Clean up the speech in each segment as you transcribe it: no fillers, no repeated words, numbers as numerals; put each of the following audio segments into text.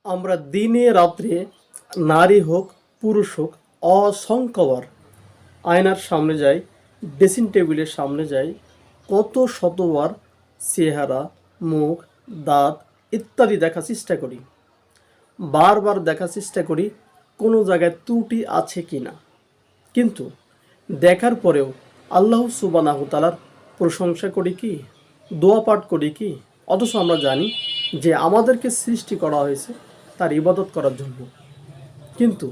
আমরা দিনে রাত্রে নারী হোক পুরুষ হোক অসংখ্যবার আয়নার সামনে যাই, ড্রেসিং টেবিলের সামনে যাই, কত শতবার চেহারা, মুখ, দাঁত ইত্যাদি দেখার চেষ্টা করি। বারবার দেখার চেষ্টা করি কোনো জায়গায় ত্রুটি আছে কি না। কিন্তু দেখার পরেও আল্লাহ সুবহানাহু তাআলার প্রশংসা করি কি, দোয়া পাঠ করি কি? অথচ আমরা জানি যে আমাদেরকে সৃষ্টি করা হয়েছে তার ইবাদত করার জন্য। কিন্তু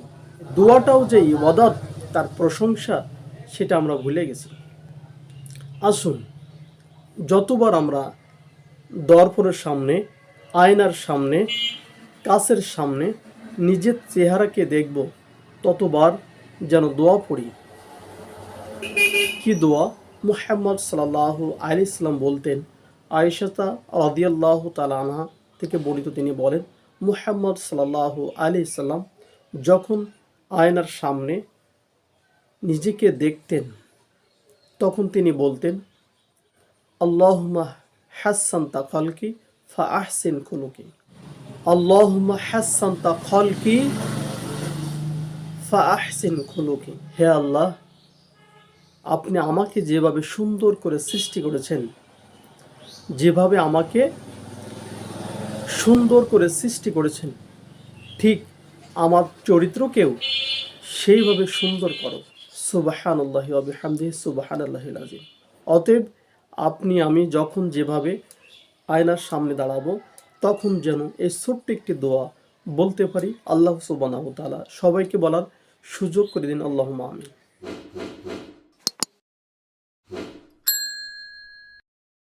দোয়াটাও যে ইবাদত, তার প্রশংসা, সেটা আমরা ভুলে গেছি। আসুন, যতবার আমরা দর্পণের সামনে, আয়নার সামনে, কাচের সামনে নিজের চেহারাকে দেখব, ততবার যেন দোয়া পড়ি। কি দোয়া? মুহাম্মদ সাল্লাল্লাহু আলাইহি সাল্লাম বলতেন, আয়েশা রাদিয়াল্লাহু তাআলা আনহা থেকে বর্ণিত, তিনি বলেন, মুহাম্মদ সাল্লাল্লাহু আলাইহি সাল্লাম যখন আয়নার সামনে নিজেকে দেখতেন, তখন তিনি বলতেন, আল্লাহুম্মা হাসসানতা খালকি ফা আহসিন খুলুকি, আল্লাহুম্মা হাসসানতা খালকি ফা আহসিন খুলুকি। হে আল্লাহ, আপনি আমাকে যেভাবে সুন্দর করে সৃষ্টি করেছেন, যেভাবে আমাকে সুন্দর করে সৃষ্টি করেছেন, ঠিক আমার চরিত্রকেও সেইভাবে সুন্দর করো। সুবহানাল্লাহি ওয়া বিহামদিহি সুবহানাল্লাহিল আযীম। অতএব আপনি আমি যখন যেভাবে আয়নার সামনে দাঁড়াবো, তখন যেন এই ছোট্ট একটি দোয়া বলতে পারি। আল্লাহ সুবহানাহু ওয়া তাআলা সবাইকে বলার সুযোগ করে দিন। আল্লাহুম্মা আমিন।